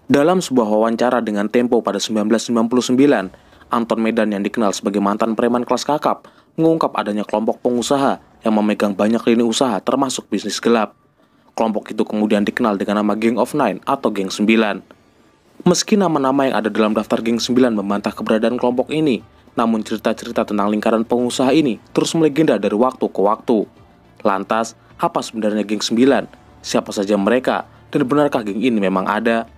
Dalam sebuah wawancara dengan Tempo pada 1999, Anton Medan yang dikenal sebagai mantan preman kelas kakap mengungkap adanya kelompok pengusaha yang memegang banyak lini usaha termasuk bisnis gelap. Kelompok itu kemudian dikenal dengan nama Gang of Nine atau Geng 9. Meski nama-nama yang ada dalam daftar Geng 9 membantah keberadaan kelompok ini, namun cerita-cerita tentang lingkaran pengusaha ini terus melegenda dari waktu ke waktu. Lantas, apa sebenarnya Geng 9? Siapa saja mereka? Dan benarkah geng ini memang ada?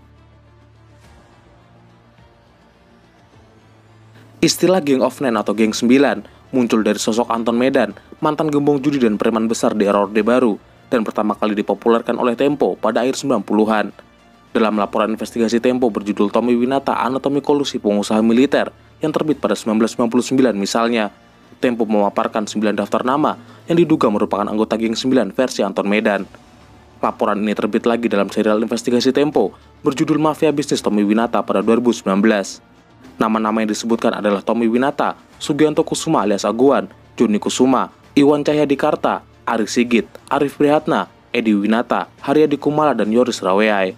Istilah Gang of Nine atau Geng 9 muncul dari sosok Anton Medan, mantan gembong judi dan preman besar di era Orde Baru, dan pertama kali dipopulerkan oleh Tempo pada akhir 90-an. Dalam laporan investigasi Tempo berjudul Tommy Winata Anatomi Kolusi Pengusaha Militer yang terbit pada 1999 misalnya, Tempo memaparkan 9 daftar nama yang diduga merupakan anggota Geng 9 versi Anton Medan. Laporan ini terbit lagi dalam serial investigasi Tempo berjudul Mafia Bisnis Tommy Winata pada 2019. Nama-nama yang disebutkan adalah Tommy Winata, Sugianto Kusuma alias Aguan, Joni Kusuma, Iwan Cahyadikarta, Ari Sigit, Arif Prihatna, Edi Winata, Haryadi Kumala, dan Yoris Raweai.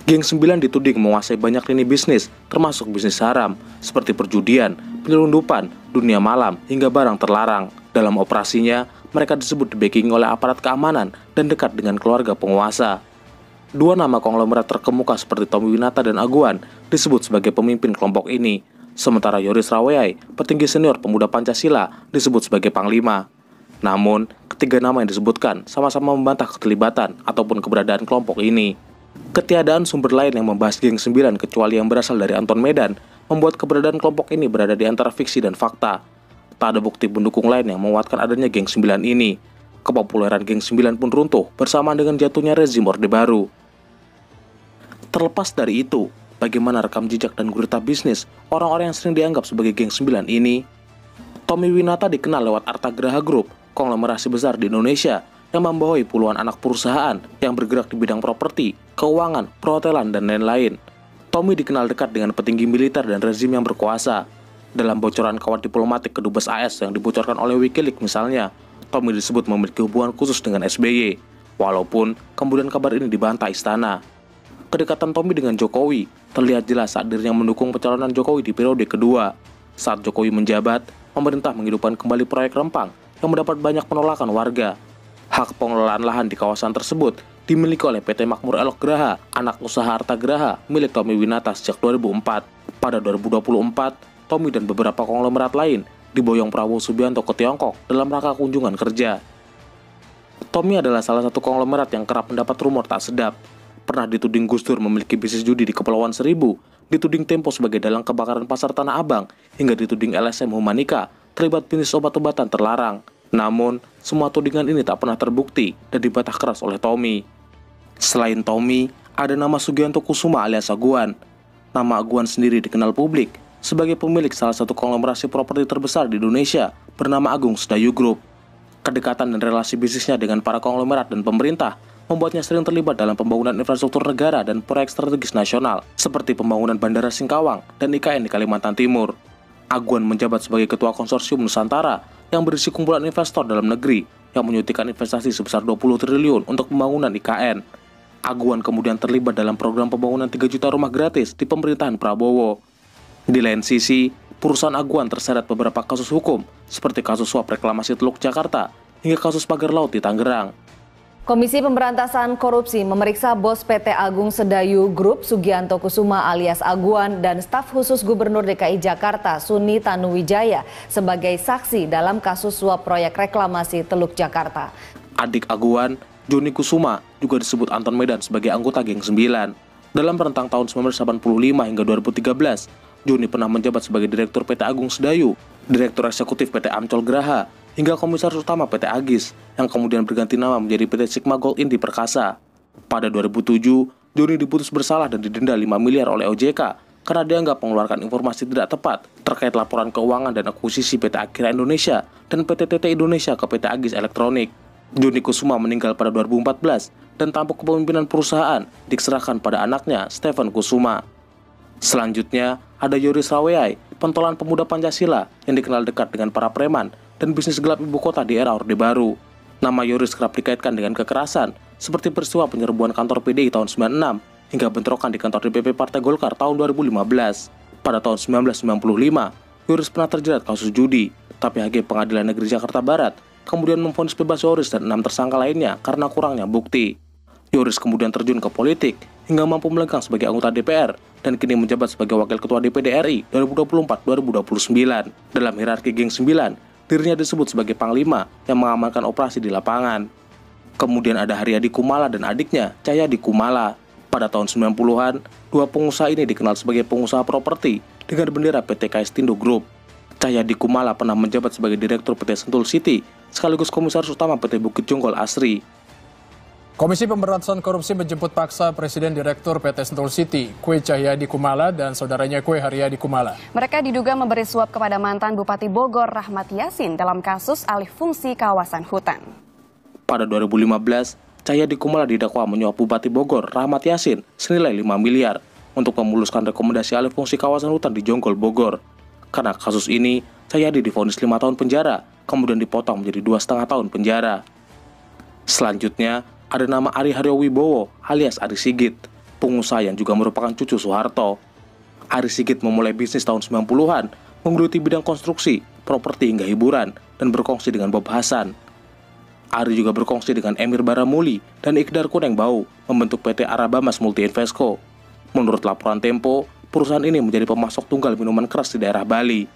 Geng 9 dituding menguasai banyak lini bisnis, termasuk bisnis haram, seperti perjudian, penyelundupan, dunia malam, hingga barang terlarang. Dalam operasinya, mereka disebut di-backing oleh aparat keamanan dan dekat dengan keluarga penguasa. Dua nama konglomerat terkemuka seperti Tommy Winata dan Aguan disebut sebagai pemimpin kelompok ini, sementara Yoris Raweai, petinggi senior pemuda Pancasila, disebut sebagai panglima. Namun, ketiga nama yang disebutkan sama-sama membantah keterlibatan ataupun keberadaan kelompok ini. Ketiadaan sumber lain yang membahas Geng 9 kecuali yang berasal dari Anton Medan membuat keberadaan kelompok ini berada di antara fiksi dan fakta. Tak ada bukti pendukung lain yang menguatkan adanya Geng 9 ini. Kepopuleran Geng 9 pun runtuh bersamaan dengan jatuhnya rezim Orde Baru. Terlepas dari itu, bagaimana rekam jejak dan gurita bisnis orang-orang yang sering dianggap sebagai Geng 9 ini? Tommy Winata dikenal lewat Arta Graha Group, konglomerasi besar di Indonesia yang membawahi puluhan anak perusahaan yang bergerak di bidang properti, keuangan, perhotelan, dan lain-lain. Tommy dikenal dekat dengan petinggi militer dan rezim yang berkuasa. Dalam bocoran kawat diplomatik kedubes AS yang dibocorkan oleh Wikileaks misalnya, Tommy disebut memiliki hubungan khusus dengan SBY, walaupun kemudian kabar ini dibantah istana. Kedekatan Tommy dengan Jokowi terlihat jelas saat dirinya mendukung pencalonan Jokowi di periode kedua. Saat Jokowi menjabat, pemerintah menghidupkan kembali proyek Rempang yang mendapat banyak penolakan warga. Hak pengelolaan lahan di kawasan tersebut dimiliki oleh PT Makmur Elok Graha, anak usaha Arta Graha, milik Tommy Winata sejak 2004. Pada 2024, Tommy dan beberapa konglomerat lain diboyong Prabowo Subianto ke Tiongkok dalam rangka kunjungan kerja. Tommy adalah salah satu konglomerat yang kerap mendapat rumor tak sedap. Pernah dituding Gus Dur memiliki bisnis judi di Kepulauan Seribu, dituding Tempo sebagai dalang kebakaran pasar Tanah Abang, hingga dituding LSM Humanika terlibat bisnis obat-obatan terlarang. Namun, semua tudingan ini tak pernah terbukti dan dibantah keras oleh Tommy. Selain Tommy, ada nama Sugianto Kusuma alias Aguan. Nama Aguan sendiri dikenal publik sebagai pemilik salah satu konglomerasi properti terbesar di Indonesia bernama Agung Sedayu Group. Kedekatan dan relasi bisnisnya dengan para konglomerat dan pemerintah membuatnya sering terlibat dalam pembangunan infrastruktur negara dan proyek strategis nasional, seperti pembangunan Bandara Singkawang dan IKN di Kalimantan Timur. Aguan menjabat sebagai Ketua Konsorsium Nusantara yang berisi kumpulan investor dalam negeri yang menyuntikkan investasi sebesar 20 triliun untuk pembangunan IKN. Aguan kemudian terlibat dalam program pembangunan 3 juta rumah gratis di pemerintahan Prabowo. Di lain sisi, perusahaan Aguan terseret beberapa kasus hukum, seperti kasus suap reklamasi Teluk Jakarta hingga kasus pagar laut di Tangerang. Komisi Pemberantasan Korupsi memeriksa bos PT Agung Sedayu Group Sugianto Kusuma alias Aguan dan staf khusus Gubernur DKI Jakarta Suni Tanuwijaya sebagai saksi dalam kasus suap proyek reklamasi Teluk Jakarta. Adik Aguan, Joni Kusuma, juga disebut Anton Medan sebagai anggota Geng 9. Dalam rentang tahun 1985 hingga 2013, Joni pernah menjabat sebagai Direktur PT Agung Sedayu, Direktur Eksekutif PT Amcol Graha, hingga Komisaris Utama PT Agis, yang kemudian berganti nama menjadi PT Sigma Gold Indi Perkasa. Pada 2007, Joni diputus bersalah dan didenda 5 miliar oleh OJK karena dianggap mengeluarkan informasi tidak tepat terkait laporan keuangan dan akuisisi PT Akira Indonesia dan PT TT Indonesia ke PT Agis Elektronik. Joni Kusuma meninggal pada 2014 dan tampuk kepemimpinan perusahaan diserahkan pada anaknya, Stephen Kusuma. Selanjutnya, ada Yoris Raweai, pentolan pemuda Pancasila yang dikenal dekat dengan para preman dan bisnis gelap ibu kota di era Orde Baru. Nama Yoris kerap dikaitkan dengan kekerasan, seperti peristiwa penyerbuan kantor PDI tahun 96 hingga bentrokan di kantor DPP Partai Golkar tahun 2015. Pada tahun 1995, Yoris pernah terjerat kasus judi, tapi Hakim Pengadilan Negeri Jakarta Barat kemudian memvonis bebas Yoris dan 6 tersangka lainnya karena kurangnya bukti. Yoris kemudian terjun ke politik hingga mampu melenggang sebagai anggota DPR dan kini menjabat sebagai Wakil Ketua DPD RI 2024-2029. Dalam hierarki Geng 9, dirinya disebut sebagai Panglima yang mengamankan operasi di lapangan. Kemudian ada Haryadi Kumala dan adiknya, Cahyadi Kumala. Pada tahun 90-an, dua pengusaha ini dikenal sebagai pengusaha properti dengan bendera PT Kaistindo Group. Cahyadi Kumala pernah menjabat sebagai Direktur PT Sentul City, sekaligus Komisaris Utama PT Bukit Jonggol Asri. Komisi Pemberantasan Korupsi menjemput paksa Presiden Direktur PT Sentul City, Kwe Cahyadi Kumala dan saudaranya Kwe Haryadi Kumala. Mereka diduga memberi suap kepada mantan Bupati Bogor Rahmat Yassin dalam kasus alih fungsi kawasan hutan. Pada 2015, Cahyadi Kumala didakwa menyuap Bupati Bogor Rahmat Yassin senilai 5 miliar untuk memuluskan rekomendasi alih fungsi kawasan hutan di Jonggol, Bogor. Karena kasus ini, Cahyadi divonis 5 tahun penjara, kemudian dipotong menjadi 2,5 tahun penjara. Selanjutnya, ada nama Ari Haryowibowo alias Ari Sigit, pengusaha yang juga merupakan cucu Soeharto. Ari Sigit memulai bisnis tahun 90-an, menggeluti bidang konstruksi, properti hingga hiburan, dan berkongsi dengan Bob Hasan. Ari juga berkongsi dengan Emir Baramuli dan Iqdar Kunengbau membentuk PT Arabamas Multi Invesco. Menurut laporan Tempo, perusahaan ini menjadi pemasok tunggal minuman keras di daerah Bali.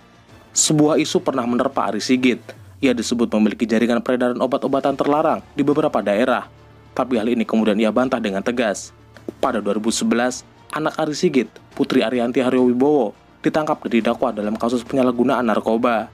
Sebuah isu pernah menerpa Ari Sigit. Ia disebut memiliki jaringan peredaran obat-obatan terlarang di beberapa daerah. Tapi hal ini kemudian ia bantah dengan tegas. Pada 2011, anak Ari Sigit, Putri Arianti Haryowibowo, ditangkap dan didakwa dalam kasus penyalahgunaan narkoba.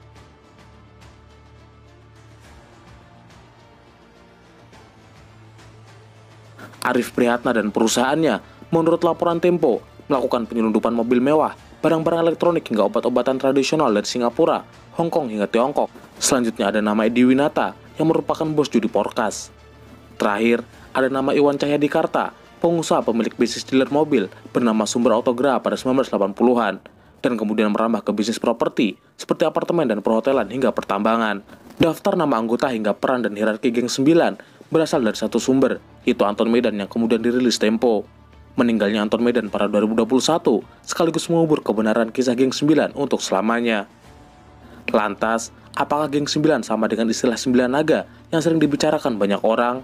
Arif Prihatna dan perusahaannya, menurut laporan Tempo, melakukan penyelundupan mobil mewah, barang-barang elektronik hingga obat-obatan tradisional dari Singapura, Hong Kong hingga Tiongkok. Selanjutnya ada nama Edi Winata yang merupakan bos judi Porkas. Terakhir, ada nama Iwan Cahyadi Karta, pengusaha pemilik bisnis dealer mobil bernama Sumber Autogra pada 1980-an, dan kemudian merambah ke bisnis properti seperti apartemen dan perhotelan hingga pertambangan. Daftar nama anggota hingga peran dan hierarki Geng 9 berasal dari satu sumber, yaitu Anton Medan yang kemudian dirilis Tempo. Meninggalnya Anton Medan pada 2021 sekaligus mengubur kebenaran kisah Geng 9 untuk selamanya. Lantas, apakah Geng 9 sama dengan istilah 9 naga yang sering dibicarakan banyak orang?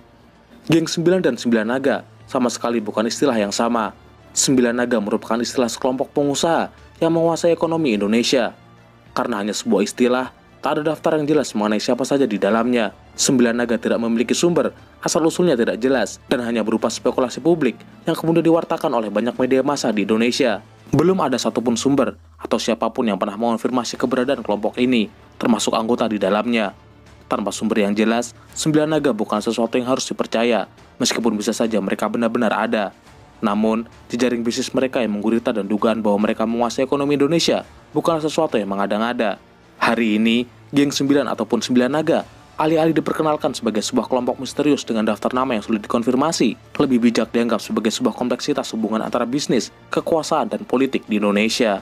Geng 9 dan 9 naga sama sekali bukan istilah yang sama. 9 naga merupakan istilah sekelompok pengusaha yang menguasai ekonomi Indonesia. Karena hanya sebuah istilah, tak ada daftar yang jelas mengenai siapa saja di dalamnya. 9 naga tidak memiliki sumber, asal-usulnya tidak jelas, dan hanya berupa spekulasi publik yang kemudian diwartakan oleh banyak media massa di Indonesia. Belum ada satupun sumber atau siapapun yang pernah mengonfirmasi keberadaan kelompok ini, termasuk anggota di dalamnya. Tanpa sumber yang jelas, 9 naga bukan sesuatu yang harus dipercaya, meskipun bisa saja mereka benar-benar ada. Namun, jejaring bisnis mereka yang menggurita dan dugaan bahwa mereka menguasai ekonomi Indonesia bukanlah sesuatu yang mengada-ngada. Hari ini, Geng 9 ataupun 9 naga alih-alih diperkenalkan sebagai sebuah kelompok misterius dengan daftar nama yang sulit dikonfirmasi, lebih bijak dianggap sebagai sebuah kompleksitas hubungan antara bisnis, kekuasaan, dan politik di Indonesia.